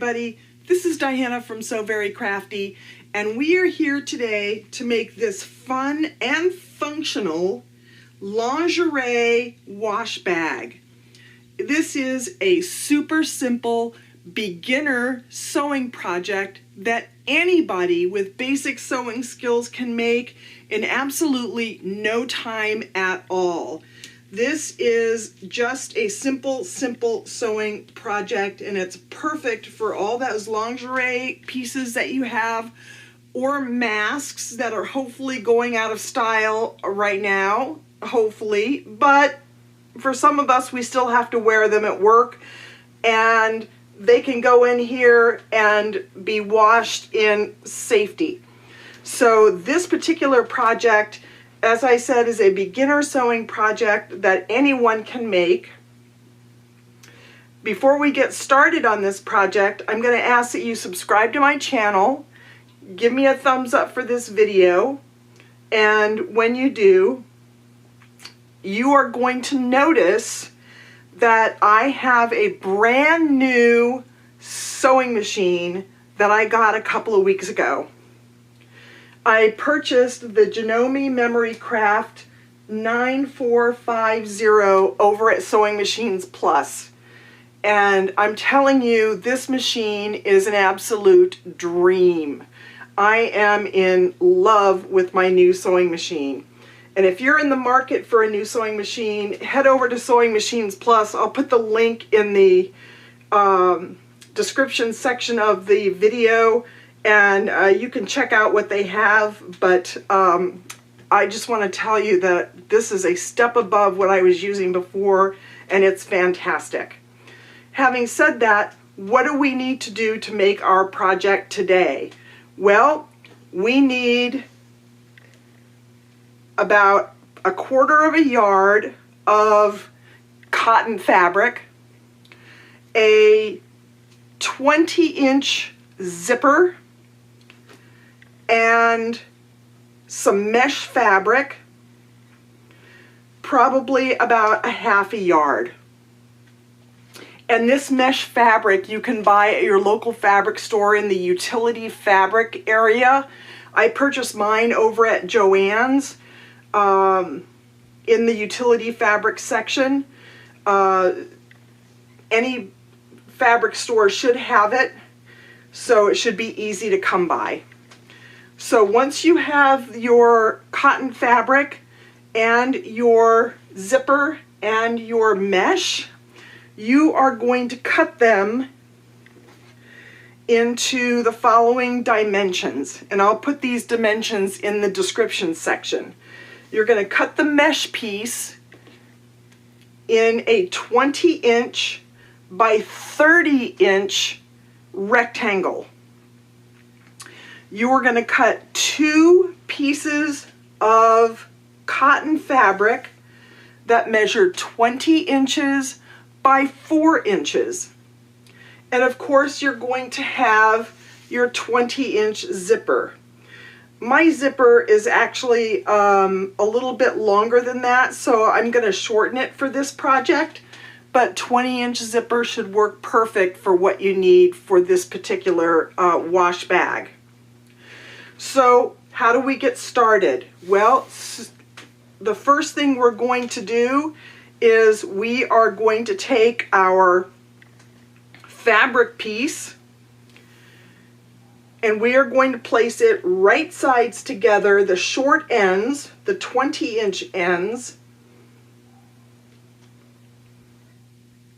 everybody. This is Diana from So Very Crafty, and we are here today to make this fun and functional lingerie wash bag. This is a super simple beginner sewing project that anybody with basic sewing skills can make in absolutely no time at all. This is just a simple sewing project, and it's perfect for all those lingerie pieces that you have or masks that are hopefully going out of style right now, hopefully, but for some of us we still have to wear them at work, and they can go in here and be washed in safety. So this particular project, as I said, is a beginner sewing project that anyone can make. Before we get started on this project, I'm going to ask that you subscribe to my channel, give me a thumbs up for this video, and when you do, you are going to notice that I have a brand new sewing machine that I got a couple of weeks ago. I purchased the Janome Memory Craft 9450 over at Sewing Machines Plus. And I'm telling you, this machine is an absolute dream. I am in love with my new sewing machine. And if you're in the market for a new sewing machine, head over to Sewing Machines Plus. I'll put the link in the description section of the video, and you can check out what they have, but I just want to tell you that this is a step above what I was using before, and it's fantastic. Having said that, what do we need to do to make our project today? Well, we need about 1/4 yard of cotton fabric, a 20-inch zipper, and some mesh fabric, probably about 1/2 yard. And this mesh fabric you can buy at your local fabric store in the utility fabric area. I purchased mine over at Joann's in the utility fabric section. Any fabric store should have it, so it should be easy to come by. So once you have your cotton fabric and your zipper and your mesh, you are going to cut them into the following dimensions, and I'll put these dimensions in the description section. You're going to cut the mesh piece in a 20-inch by 30-inch rectangle. You are going to cut 2 pieces of cotton fabric that measure 20 inches by 4 inches. And of course, you're going to have your 20-inch zipper. My zipper is actually a little bit longer than that, so I'm going to shorten it for this project. But 20-inch zipper should work perfect for what you need for this particular wash bag. So how do we get started? Well, the first thing we're going to do is we are going to take our fabric piece and we are going to place it right sides together, the short ends, the 20-inch ends,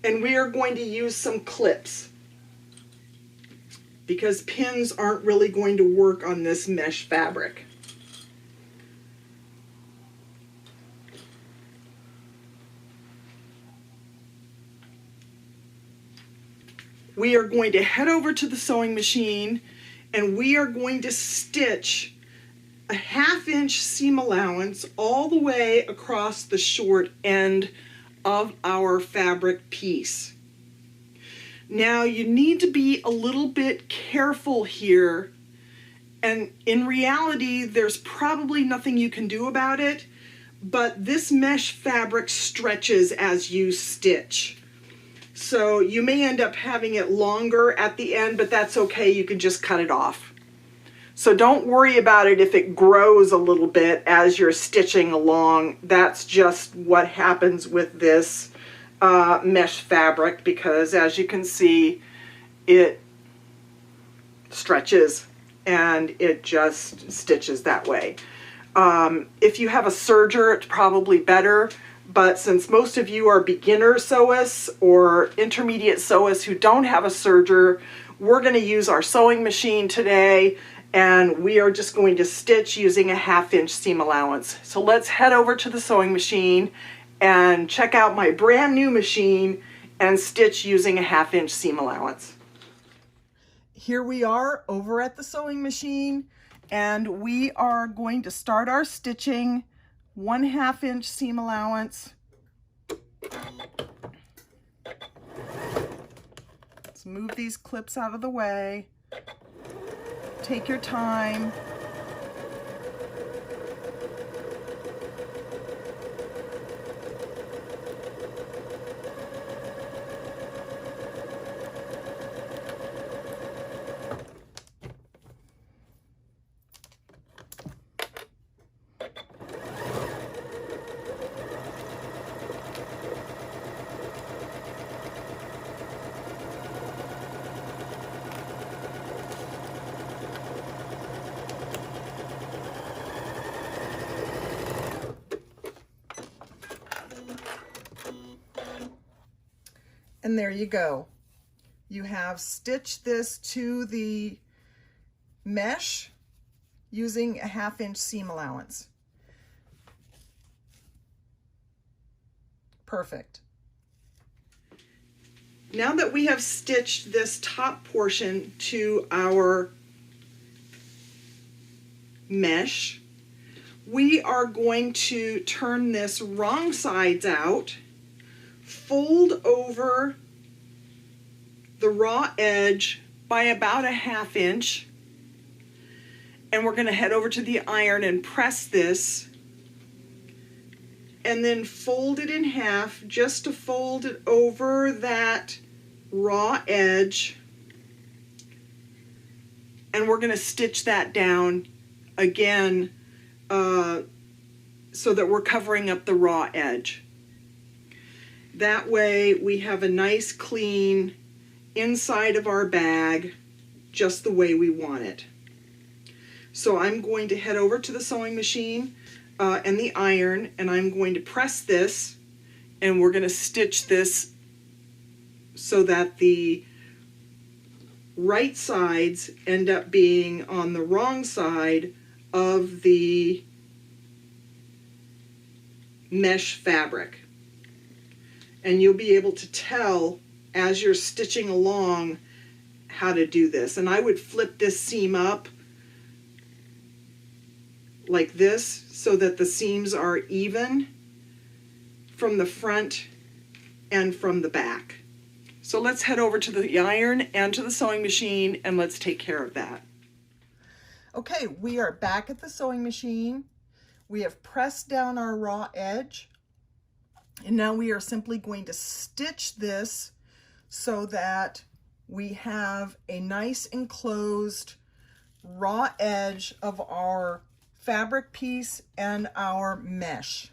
and we are going to use some clips because pins aren't really going to work on this mesh fabric. We are going to head over to the sewing machine and we are going to stitch a 1/2 inch seam allowance all the way across the short end of our fabric piece. Now you need to be a little bit careful here, and in reality there's probably nothing you can do about it, but this mesh fabric stretches as you stitch. So you may end up having it longer at the end, but that's okay. You can just cut it off. So don't worry about it if it grows a little bit as you're stitching along. That's just what happens with this mesh fabric, because as you can see, it stretches and it just stitches that way. If you have a serger, it's probably better, but since most of you are beginner sewists or intermediate sewists who don't have a serger, we're going to use our sewing machine today, and we are just going to stitch using a 1/2 inch seam allowance. So let's head over to the sewing machine and check out my brand new machine and stitch using a 1/2 inch seam allowance. Here we are over at the sewing machine, and we are going to start our stitching 1/2 inch seam allowance. Let's move these clips out of the way. Take your time. And there you go. You have stitched this to the mesh using a 1/2 inch seam allowance. Perfect. Now that we have stitched this top portion to our mesh, we are going to turn this wrong sides out, fold over the raw edge by about a 1/2 inch, and we're going to head over to the iron and press this, and then fold it in half just to fold it over that raw edge, and we're going to stitch that down again so that we're covering up the raw edge. That way we have a nice clean inside of our bag just the way we want it. So I'm going to head over to the sewing machine and the iron, and I'm going to press this, and we're going to stitch this so that the right sides end up being on the wrong side of the mesh fabric. And you'll be able to tell as you're stitching along how to do this. And I would flip this seam up like this so that the seams are even from the front and from the back. So let's head over to the iron and to the sewing machine, and let's take care of that. Okay, we are back at the sewing machine. We have pressed down our raw edge, and now we are simply going to stitch this so that we have a nice enclosed raw edge of our fabric piece and our mesh.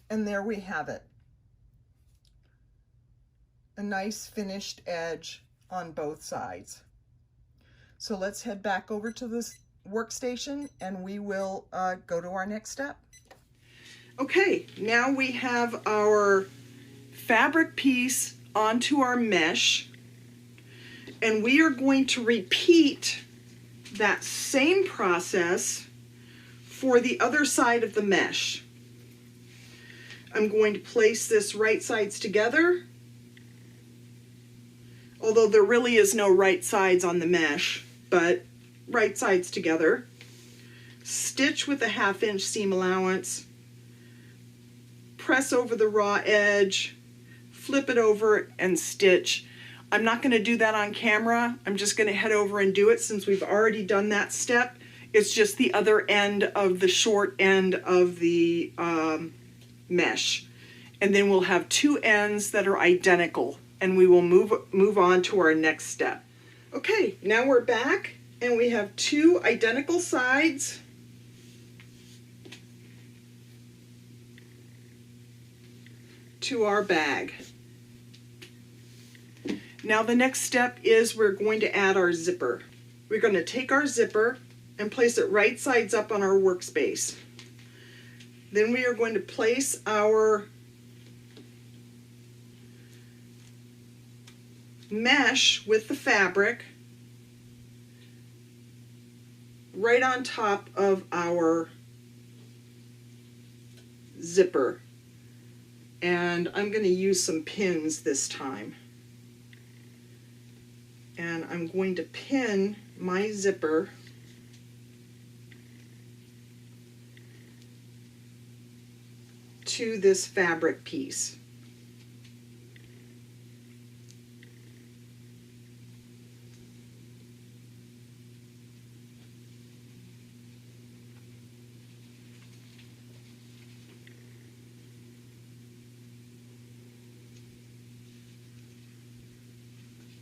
And there we have it. a nice finished edge on both sides. So let's head back over to this workstation and we will go to our next step. Okay, now we have our fabric piece onto our mesh, and we are going to repeat that same process for the other side of the mesh. I'm going to place this right sides together, although there really is no right sides on the mesh, but right sides together. Stitch with a 1/2 inch seam allowance, press over the raw edge, flip it over and stitch. I'm not going to do that on camera. I'm just going to head over and do it since we've already done that step. It's just the other end of the short end of the mesh. And then we'll have two ends that are identical, and we will move on to our next step. Okay, now we're back and we have two identical sides. To our bag. Now the next step is we're going to add our zipper. We're going to take our zipper and place it right sides up on our workspace. Then we are going to place our mesh with the fabric right on top of our zipper. And I'm going to use some pins this time. And I'm going to pin my zipper to this fabric piece.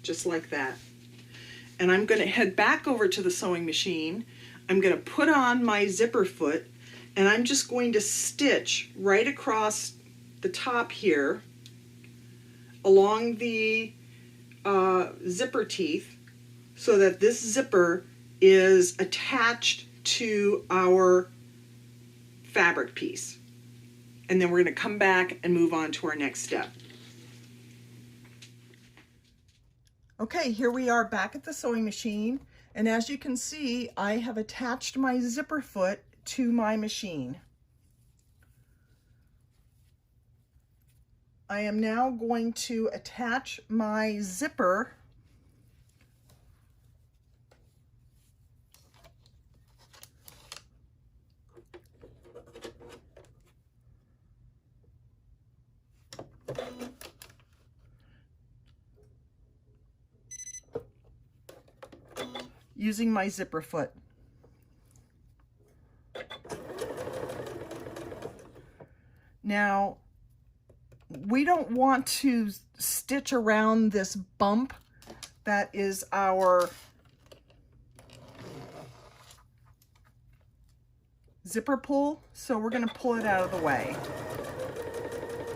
Just like that. And I'm going to head back over to the sewing machine. I'm going to put on my zipper foot, and I'm just going to stitch right across the top here along the zipper teeth so that this zipper is attached to our fabric piece. And then we're going to come back and move on to our next step. Okay, here we are back at the sewing machine, and as you can see, I have attached my zipper foot to my machine. I am now going to attach my zipper using my zipper foot. Now, we don't want to stitch around this bump that is our zipper pull, so we're going to pull it out of the way.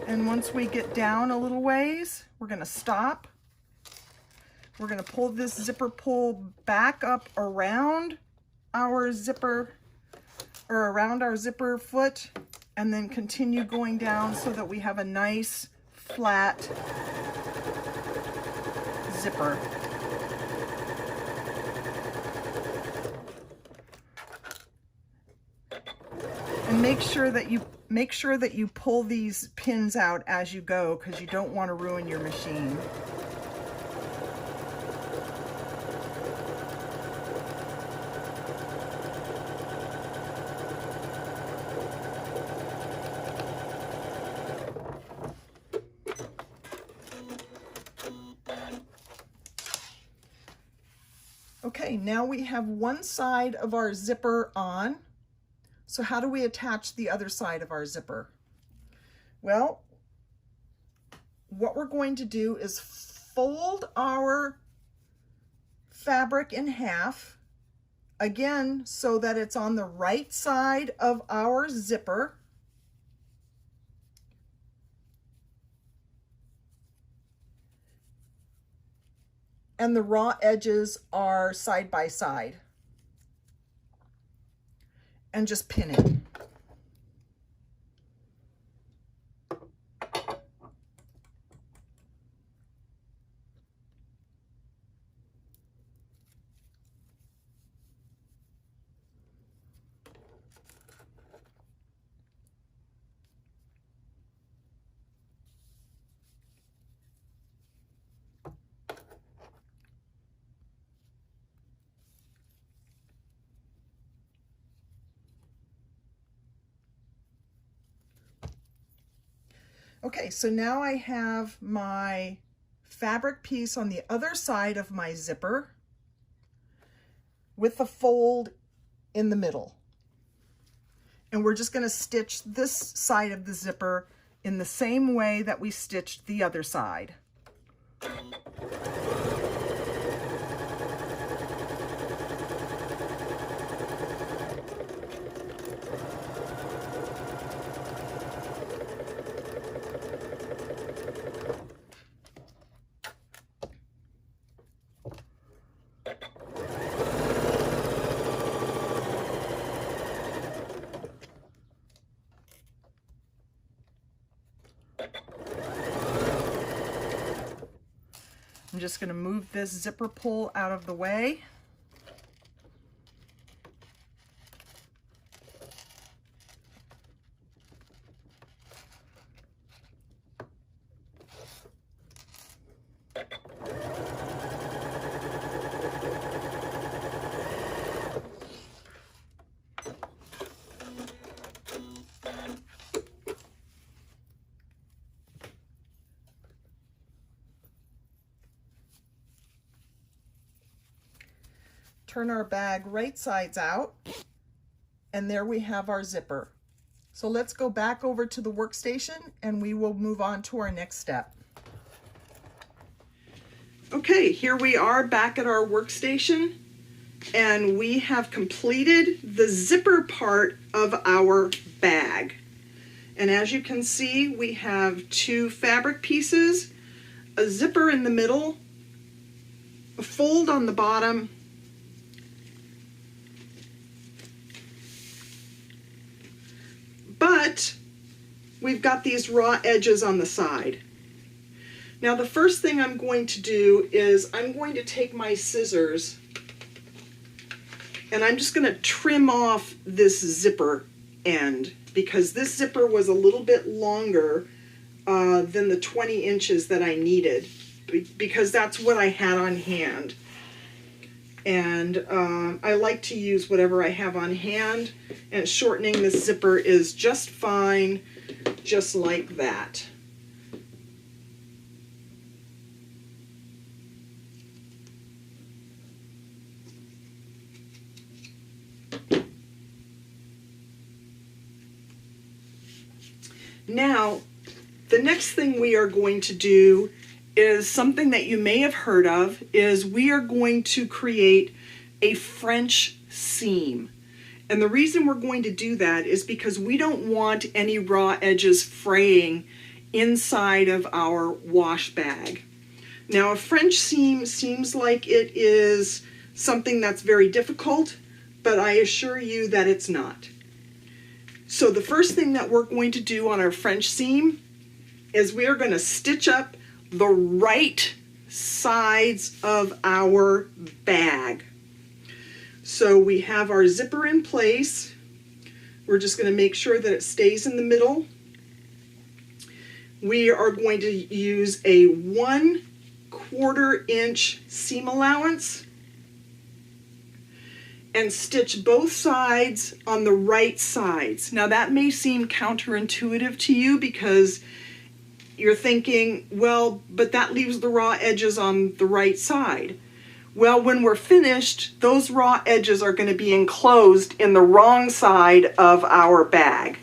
And once we get down a little ways, we're going to stop. We're going to pull this zipper pull back up around our zipper, or around our zipper foot, and then continue going down so that we have a nice flat zipper. And make sure that you pull these pins out as you go, because you don't want to ruin your machine. Okay, now we have one side of our zipper on. So how do we attach the other side of our zipper? Well, what we're going to do is fold our fabric in half, again, so that it's on the right side of our zipper. and the raw edges are side by side. And just pin it. Okay, so now I have my fabric piece on the other side of my zipper with the fold in the middle. And we're just going to stitch this side of the zipper in the same way that we stitched the other side. I'm just going to move this zipper pull out of the way. Turn our bag right sides out, and there we have our zipper. So let's go back over to the workstation and we will move on to our next step. Okay, here we are back at our workstation, and we have completed the zipper part of our bag. And as you can see, we have two fabric pieces, a zipper in the middle, a fold on the bottom, but we've got these raw edges on the side. Now the first thing I'm going to do is I'm going to take my scissors and I'm just going to trim off this zipper end, because this zipper was a little bit longer than the 20 inches that I needed, because that's what I had on hand. And I like to use whatever I have on hand, and shortening this zipper is just fine, just like that. Now, the next thing we are going to do is something that you may have heard of, is we are going to create a French seam. And the reason we're going to do that is because we don't want any raw edges fraying inside of our wash bag. Now, a French seam seems like it is something that's very difficult, but I assure you that it's not. So the first thing that we're going to do on our French seam is we are going to stitch up the right sides of our bag. So we have our zipper in place. We're just going to make sure that it stays in the middle. We are going to use a 1/4 inch seam allowance and stitch both sides on the right sides. Now that may seem counterintuitive to you, because you're thinking, well, but that leaves the raw edges on the right side. Well, when we're finished, those raw edges are going to be enclosed in the wrong side of our bag.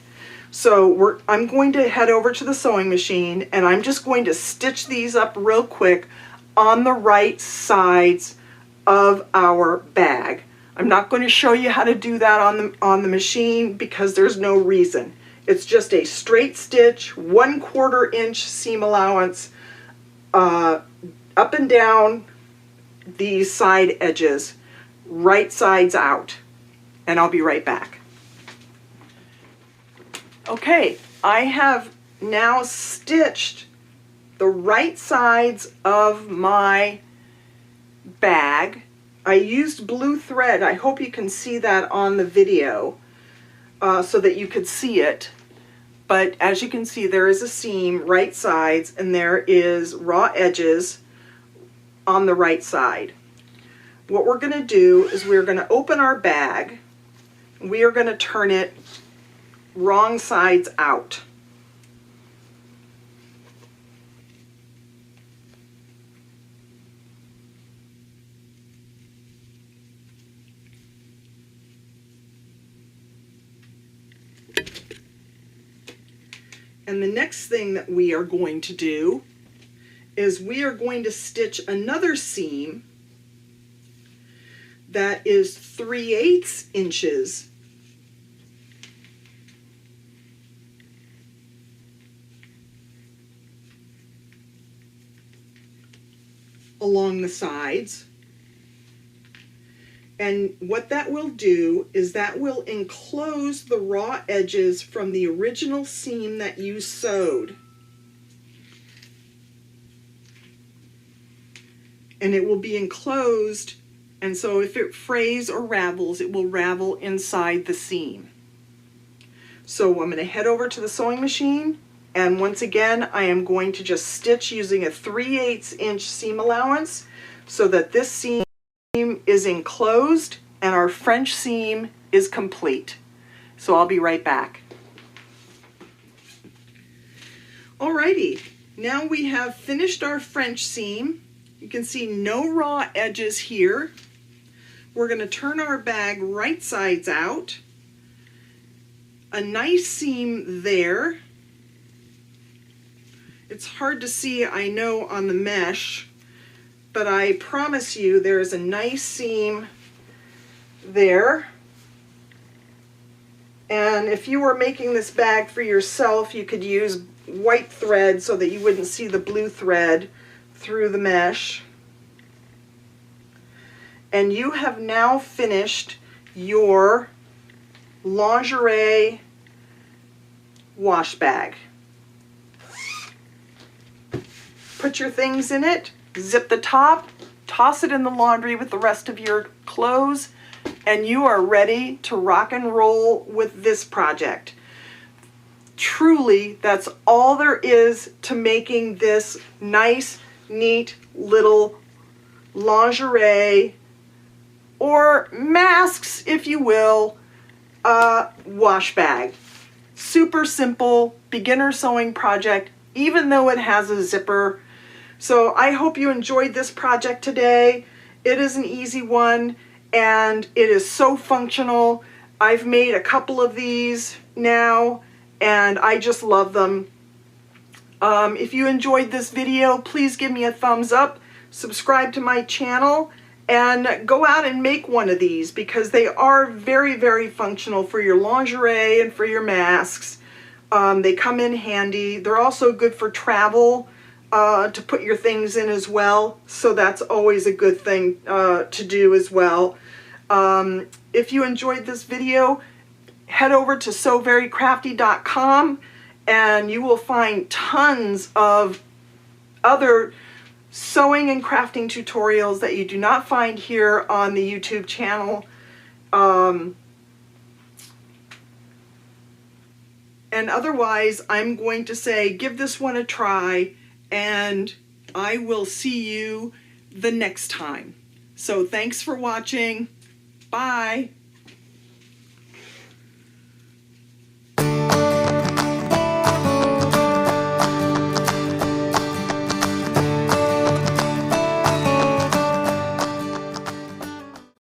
So I'm going to head over to the sewing machine, and I'm just going to stitch these up real quick on the right sides of our bag. I'm not going to show you how to do that on the machine, because there's no reason. It's just a straight stitch, 1/4 inch seam allowance, up and down these side edges, right sides out, and I'll be right back. Okay, I have now stitched the right sides of my bag. I used blue thread. I hope you can see that on the video so that you could see it. But as you can see, there is a seam right sides and there is raw edges on the right side. What we're going to do is we're going to open our bag. We are going to turn it wrong sides out. And the next thing that we are going to do is we are going to stitch another seam that is 3/8 inches along the sides. And what that will do is that will enclose the raw edges from the original seam that you sewed. And it will be enclosed, and so if it frays or ravels, it will ravel inside the seam. So I'm going to head over to the sewing machine, and once again I am going to just stitch using a 3/8 inch seam allowance so that this seam is enclosed and our French seam is complete. So I'll be right back. Alrighty, now we have finished our French seam. You can see no raw edges here. We're going to turn our bag right sides out. A nice seam there. It's hard to see, I know, on the mesh, but I promise you there is a nice seam there. And if you were making this bag for yourself, you could use white thread so that you wouldn't see the blue thread through the mesh. And you have now finished your lingerie wash bag. Put your things in it, zip the top, toss it in the laundry with the rest of your clothes, and you are ready to rock and roll with this project. Truly, that's all there is to making this nice, neat little lingerie, or masks, if you will, wash bag. Super simple, beginner sewing project, even though it has a zipper. So I hope you enjoyed this project today. It is an easy one, and it is so functional. I've made a couple of these now, and I just love them. If you enjoyed this video, please give me a thumbs up, subscribe to my channel, and go out and make one of these because they are very, very functional for your lingerie and for your masks. They come in handy. They're also good for travel, to put your things in as well, so that's always a good thing to do as well. If you enjoyed this video, head over to sewverycrafty.com and you will find tons of other sewing and crafting tutorials that you do not find here on the YouTube channel. And otherwise, I'm going to say give this one a try, and I will see you the next time. So thanks for watching. Bye.